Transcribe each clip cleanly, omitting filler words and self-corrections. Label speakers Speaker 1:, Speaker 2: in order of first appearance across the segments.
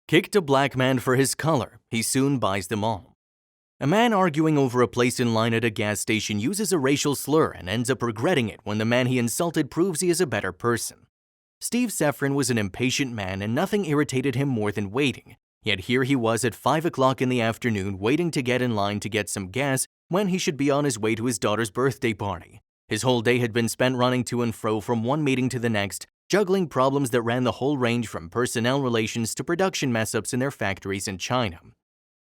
Speaker 1: Kicked a black man for his color, he soon buys them all. A man arguing over a place in line at a gas station uses a racial slur and ends up regretting it when the man he insulted proves he is a better person. Steve Sefrin was an impatient man and nothing irritated him more than waiting. Yet here he was at 5 o'clock in the afternoon waiting to get in line to get some gas when he should be on his way to his daughter's birthday party. His whole day had been spent running to and fro from one meeting to the next, juggling problems that ran the whole range from personnel relations to production mess-ups in their factories in China.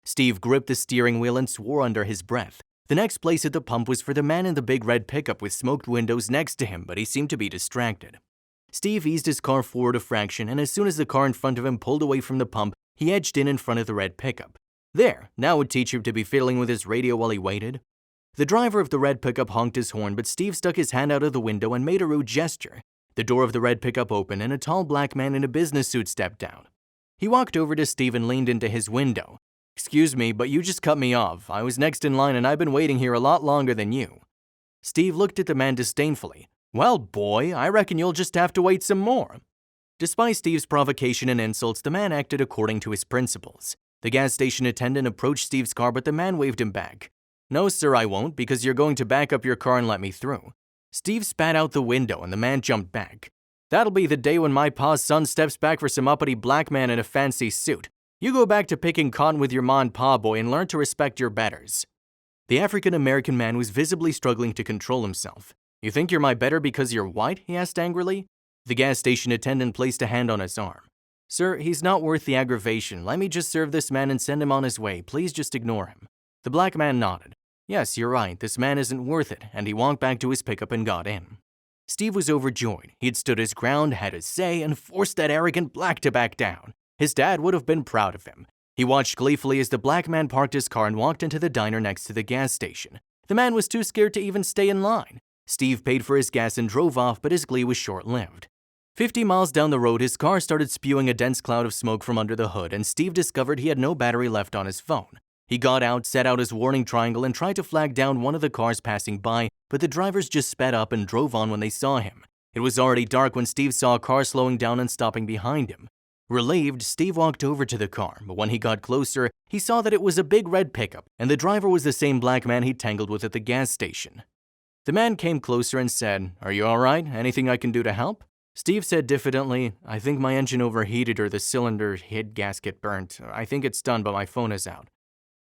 Speaker 1: Steve gripped the steering wheel and swore under his breath. The next place at the pump was for the man in the big red pickup with smoked windows next to him, but he seemed to be distracted. Steve eased his car forward a fraction, and as soon as the car in front of him pulled away from the pump, he edged in front of the red pickup. There, now would teach him to be fiddling with his radio while he waited. The driver of the red pickup honked his horn, but Steve stuck his hand out of the window and made a rude gesture. The door of the red pickup opened, and a tall black man in a business suit stepped down. He walked over to Steve and leaned into his window. "Excuse me, but you just cut me off. I was next in line and I've been waiting here a lot longer than you." Steve looked at the man disdainfully. "Well, boy, I reckon you'll just have to wait some more." Despite Steve's provocation and insults, the man acted according to his principles. The gas station attendant approached Steve's car, but the man waved him back. "No, sir, I won't, because you're going to back up your car and let me through." Steve spat out the window and the man jumped back. "That'll be the day when my pa's son steps back for some uppity black man in a fancy suit. You go back to picking cotton with your ma and pa, boy, and learn to respect your betters." The African-American man was visibly struggling to control himself. "You think you're my better because you're white?" he asked angrily. The gas station attendant placed a hand on his arm. "Sir, he's not worth the aggravation. Let me just serve this man and send him on his way. Please just ignore him." The black man nodded. "Yes, you're right. This man isn't worth it," and he walked back to his pickup and got in. Steve was overjoyed. He had stood his ground, had his say, and forced that arrogant black to back down. His dad would have been proud of him. He watched gleefully as the black man parked his car and walked into the diner next to the gas station. The man was too scared to even stay in line. Steve paid for his gas and drove off, but his glee was short-lived. 50 miles down the road, his car started spewing a dense cloud of smoke from under the hood, and Steve discovered he had no battery left on his phone. He got out, set out his warning triangle, and tried to flag down one of the cars passing by, but the drivers just sped up and drove on when they saw him. It was already dark when Steve saw a car slowing down and stopping behind him. Relieved, Steve walked over to the car, but when he got closer, he saw that it was a big red pickup, and the driver was the same black man he'd tangled with at the gas station. The man came closer and said, "Are you all right? Anything I can do to help?" Steve said diffidently, "I think my engine overheated or the cylinder head gasket burnt. I think it's done, but my phone is out."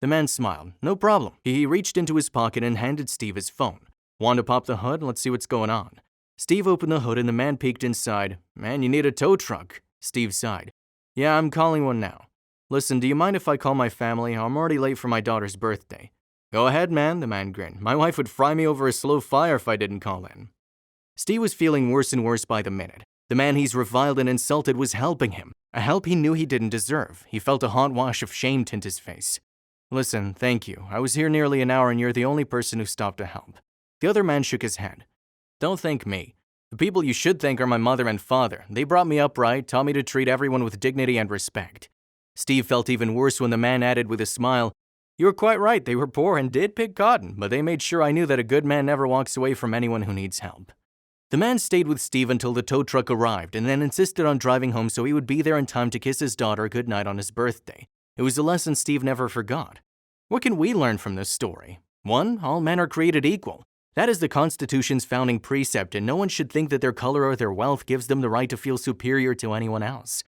Speaker 1: The man smiled. "No problem." He reached into his pocket and handed Steve his phone. "Want to pop the hood? Let's see what's going on." Steve opened the hood and the man peeked inside. "Man, you need a tow truck." Steve sighed. "Yeah, I'm calling one now. Listen, do you mind if I call my family? I'm already late for my daughter's birthday." "Go ahead, man," the man grinned. "My wife would fry me over a slow fire if I didn't call in." Steve was feeling worse and worse by the minute. The man he's reviled and insulted was helping him, a help he knew he didn't deserve. He felt a hot wash of shame tint his face. "Listen, thank you. I was here nearly an hour and you're the only person who stopped to help." The other man shook his head. "Don't thank me. The people you should thank are my mother and father. They brought me up right, taught me to treat everyone with dignity and respect." Steve felt even worse when the man added with a smile, "You were quite right. They were poor and did pick cotton, but they made sure I knew that a good man never walks away from anyone who needs help." The man stayed with Steve until the tow truck arrived and then insisted on driving home so he would be there in time to kiss his daughter goodnight on his birthday. It was a lesson Steve never forgot. What can we learn from this story? 1. All men are created equal. That is the Constitution's founding precept, and no one should think that their color or their wealth gives them the right to feel superior to anyone else.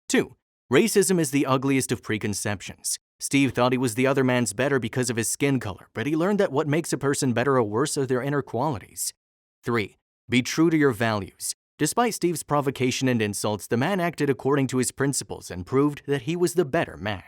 Speaker 1: 2. Racism is the ugliest of preconceptions. Steve thought he was the other man's better because of his skin color, but he learned that what makes a person better or worse are their inner qualities. 3. Be true to your values. Despite Steve's provocation and insults, the man acted according to his principles and proved that he was the better man.